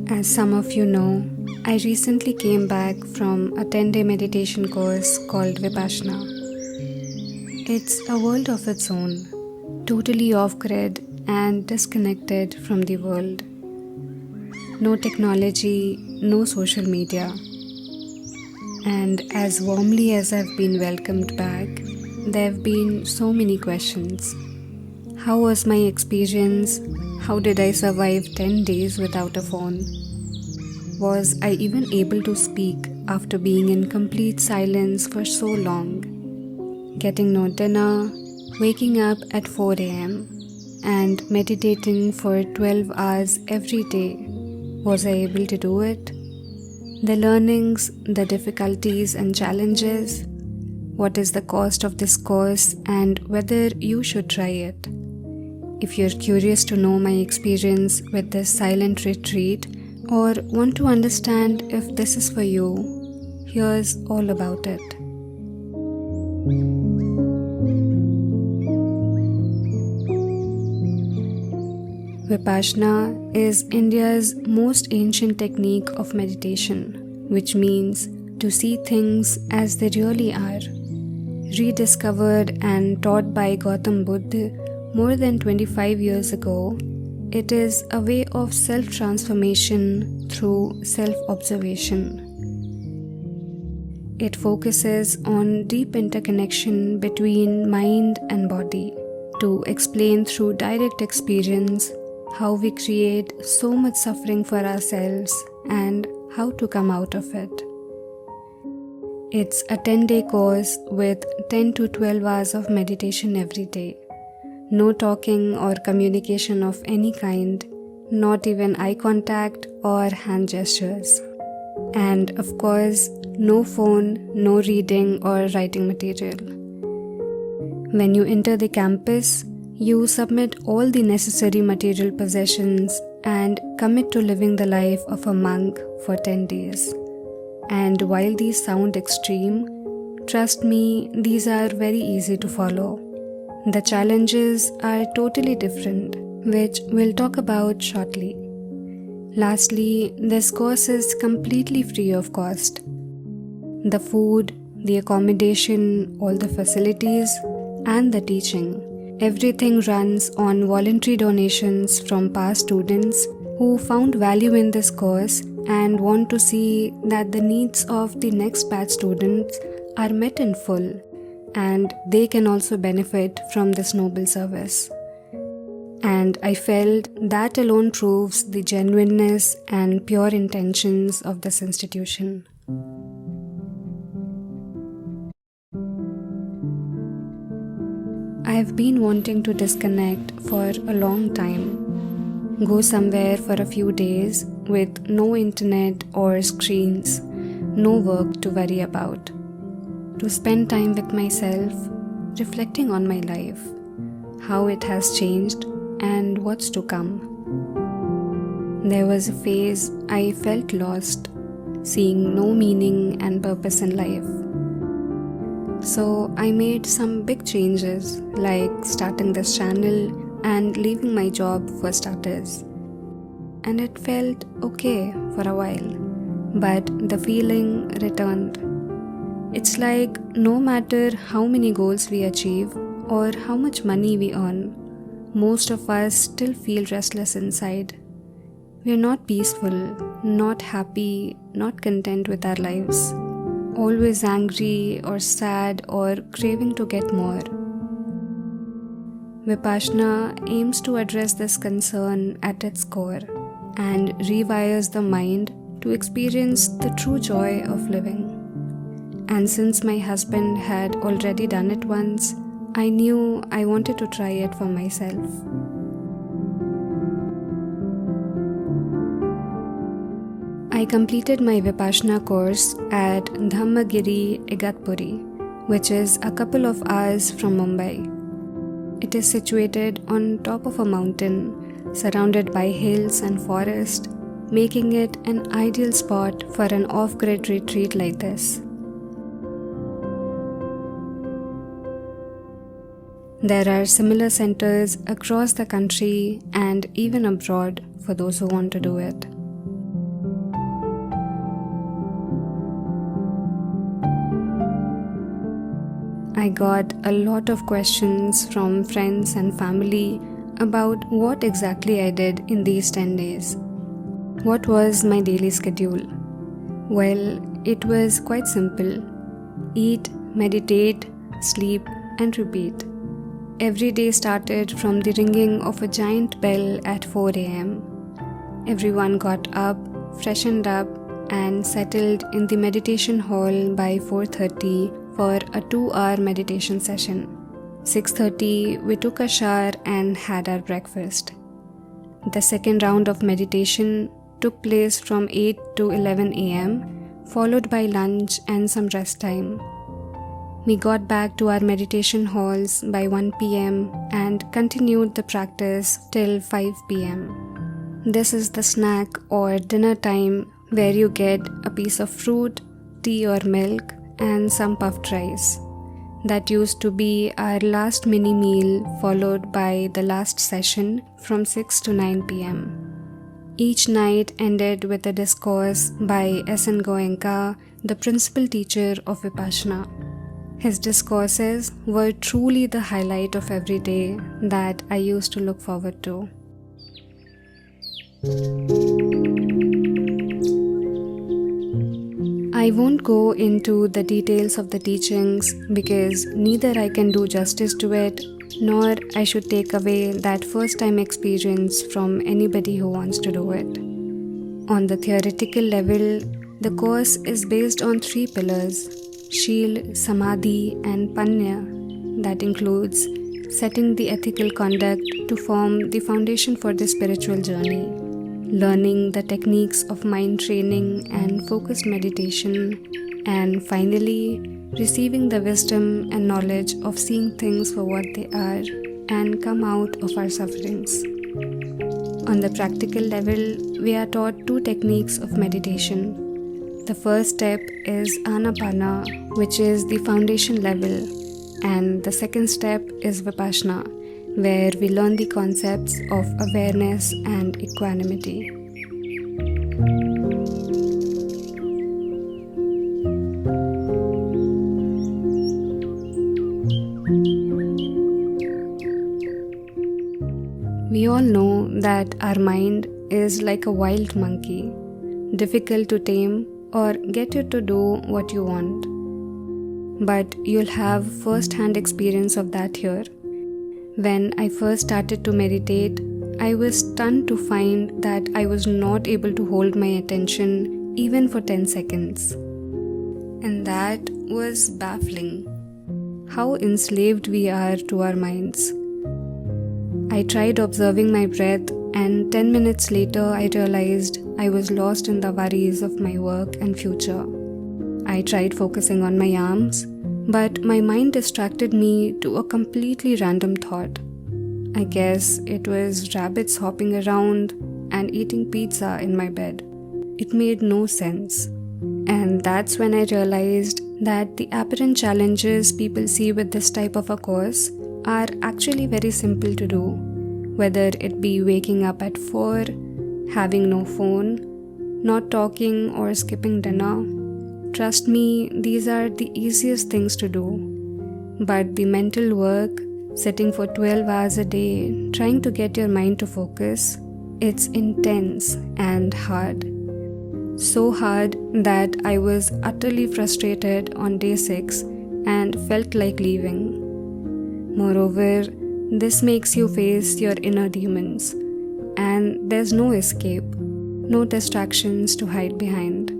As some of you know, I recently came back from a 10-day meditation course called Vipassana. It's a world of its own, totally off-grid and disconnected from the world. No technology, no social media. And as warmly as I've been welcomed back, there have been so many questions. How was my experience? How did I survive 10 days without a phone? Was I even able to speak after being in complete silence for so long? Getting no dinner, waking up at 4 a.m. and meditating for 12 hours every day. Was I able to do it? The learnings, the difficulties and challenges. What is the cost of this course and whether you should try it? If you're curious to know my experience with this silent retreat or want to understand if this is for you, here's all about it. Vipassana is India's most ancient technique of meditation, which means to see things as they really are. Rediscovered and taught by Gautam Buddha more than 25 years ago, it is a way of self-transformation through self-observation. It focuses on deep interconnection between mind and body to explain through direct experience how we create so much suffering for ourselves and how to come out of it. It's a 10-day course with 10 to 12 hours of meditation every day. No talking or communication of any kind, not even eye contact or hand gestures. And of course, no phone, no reading or writing material. When you enter the campus, you submit all the necessary material possessions and commit to living the life of a monk for 10 days. And while these sound extreme, trust me, these are very easy to follow. The challenges are totally different, which we'll talk about shortly. Lastly, this course is completely free of cost. The food, the accommodation, all the facilities, and the teaching. Everything runs on voluntary donations from past students who found value in this course and want to see that the needs of the next batch students are met in full and they can also benefit from this noble service. And I felt that alone proves the genuineness and pure intentions of this institution. I have been wanting to disconnect for a long time. Go somewhere for a few days with no internet or screens, no work to worry about. To spend time with myself, reflecting on my life, how it has changed and what's to come. There was a phase I felt lost, seeing no meaning and purpose in life. So I made some big changes like starting this channel and leaving my job for starters. And it felt okay for a while, but the feeling returned. It's like no matter how many goals we achieve or how much money we earn, most of us still feel restless inside. We're not peaceful, not happy, not content with our lives. Always angry or sad or craving to get more. Vipassana aims to address this concern at its core and rewires the mind to experience the true joy of living. And since my husband had already done it once, I knew I wanted to try it for myself. I completed my Vipassana course at Dhammagiri, Igatpuri, which is a couple of hours from Mumbai. It is situated on top of a mountain, surrounded by hills and forest, making it an ideal spot for an off-grid retreat like this. There are similar centers across the country and even abroad for those who want to do it. I got a lot of questions from friends and family about what exactly I did in these 10 days. What was my daily schedule? Well, it was quite simple. Eat, meditate, sleep, and repeat. Every day started from the ringing of a giant bell at 4 a.m. Everyone got up, freshened up, and settled in the meditation hall by 4:30 for a 2-hour meditation session. 6:30, we took a shower and had our breakfast. The second round of meditation took place from 8 to 11 a.m., followed by lunch and some rest time. We got back to our meditation halls by 1 p.m. and continued the practice till 5 p.m. This is the snack or dinner time where you get a piece of fruit, tea or milk, and some puffed rice. That used to be our last mini meal, followed by the last session from 6 to 9 p.m. Each night ended with a discourse by S.N. Goenka, the principal teacher of Vipassana. His discourses were truly the highlight of every day that I used to look forward to. I won't go into the details of the teachings because neither I can do justice to it, nor I should take away that first-time experience from anybody who wants to do it. On the theoretical level, the course is based on 3 pillars: Shil, Samadhi, and Panya. That includes setting the ethical conduct to form the foundation for the spiritual journey, learning the techniques of mind training and focused meditation, and finally, receiving the wisdom and knowledge of seeing things for what they are and come out of our sufferings. On the practical level, we are taught 2 techniques of meditation. The first step is Anapana, which is the foundation level, and the second step is Vipassana, where we learn the concepts of awareness and equanimity. We all know that our mind is like a wild monkey, difficult to tame or get you to do what you want. But you'll have first-hand experience of that here. When I first started to meditate, I was stunned to find that I was not able to hold my attention even for 10 seconds. And that was baffling. How enslaved we are to our minds. I tried observing my breath, and 10 minutes later I realized I was lost in the worries of my work and future. I tried focusing on my arms, but my mind distracted me to a completely random thought. I guess it was rabbits hopping around and eating pizza in my bed. It made no sense. And that's when I realized that the apparent challenges people see with this type of a course are actually very simple to do, whether it be waking up at 4, having no phone, not talking or skipping dinner. Trust me, these are the easiest things to do. But the mental work, sitting for 12 hours a day, trying to get your mind to focus, it's intense and hard. So hard that I was utterly frustrated on day 6 and felt like leaving. Moreover, this makes you face your inner demons, and there's no escape, no distractions to hide behind.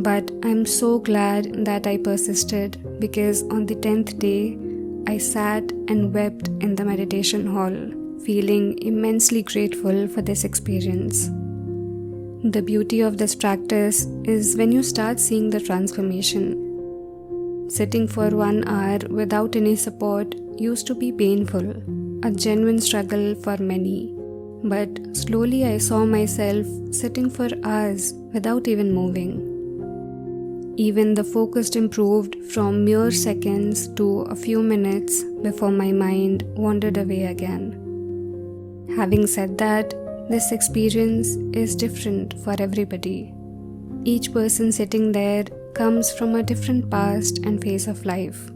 But I'm so glad that I persisted, because on the 10th day, I sat and wept in the meditation hall, feeling immensely grateful for this experience. The beauty of this practice is when you start seeing the transformation. Sitting for 1 hour without any support used to be painful, a genuine struggle for many. But slowly I saw myself sitting for hours without even moving. Even the focus improved from mere seconds to a few minutes before my mind wandered away again. Having said that, This experience is different for everybody. Each person sitting there comes from a different past and phase of life.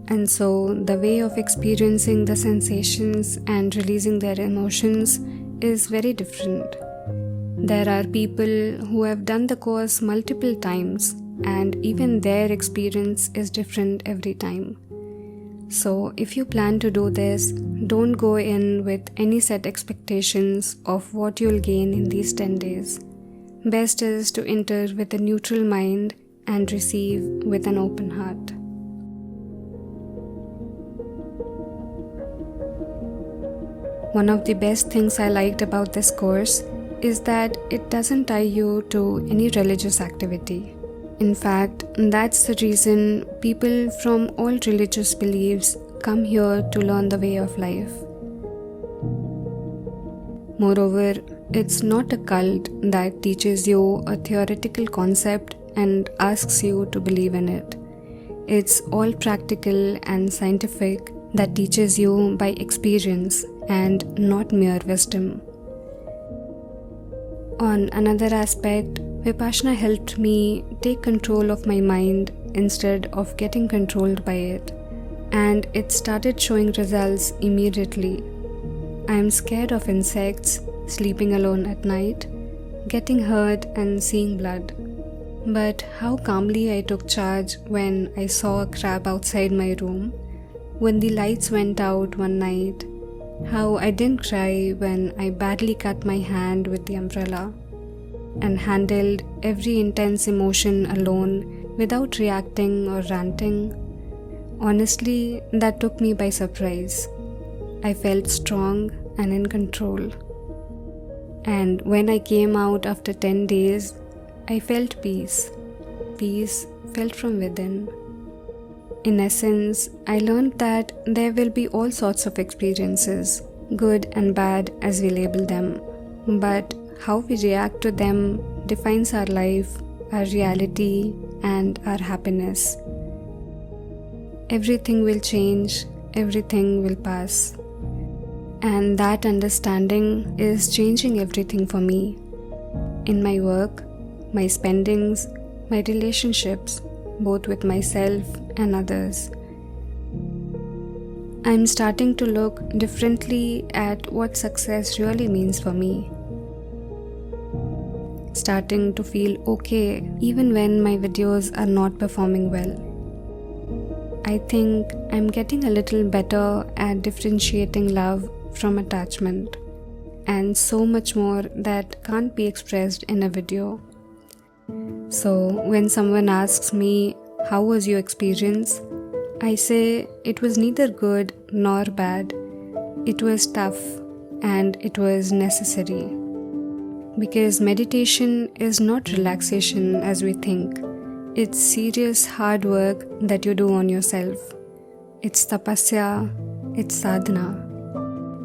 And so the way of experiencing the sensations and releasing their emotions is very different. There are people who have done the course multiple times, and even their experience is different every time. So if you plan to do this, don't go in with any set expectations of what you'll gain in these 10 days. Best is to enter with a neutral mind and receive with an open heart. One of the best things I liked about this course is that it doesn't tie you to any religious activity. In fact, that's the reason people from all religious beliefs come here to learn the way of life. Moreover, it's not a cult that teaches you a theoretical concept and asks you to believe in it. It's all practical and scientific that teaches you by experience and not mere wisdom. On another aspect, Vipassana helped me take control of my mind instead of getting controlled by it, and it started showing results immediately. I am scared of insects, sleeping alone at night, getting hurt and seeing blood. But how calmly I took charge when I saw a crab outside my room, when the lights went out one night, how I didn't cry when I badly cut my hand with the umbrella, and handled every intense emotion alone without reacting or ranting. Honestly, that took me by surprise. I felt strong and in control. And when I came out after 10 days, I felt peace. Peace felt from within. In essence, I learned that there will be all sorts of experiences, good and bad as we label them. But how we react to them defines our life, our reality, and our happiness. Everything will change, everything will pass. And that understanding is changing everything for me. In my work, my spendings, my relationships, both with myself and others. I'm starting to look differently at what success really means for me. Starting to feel okay even when my videos are not performing well. I think I'm getting a little better at differentiating love from attachment, and so much more that can't be expressed in a video. So when someone asks me, "How was your experience?" I say it was neither good nor bad. It was tough and it was necessary. Because meditation is not relaxation as we think. It's serious hard work that you do on yourself. It's tapasya, it's sadhana.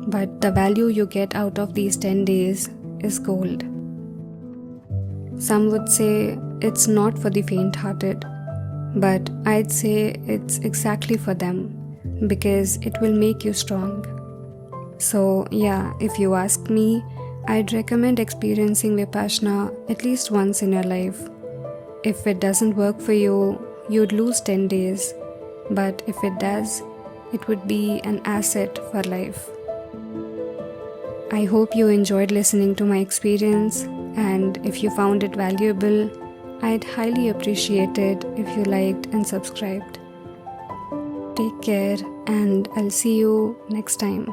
But the value you get out of these 10 days is gold. Some would say it's not for the faint-hearted, but I'd say it's exactly for them, because it will make you strong. So yeah, if you ask me, I'd recommend experiencing Vipassana at least once in your life. If it doesn't work for you, you'd lose 10 days, but if it does, it would be an asset for life. I hope you enjoyed listening to my experience, and if you found it valuable, I'd highly appreciate it if you liked and subscribed. Take care, and I'll see you next time.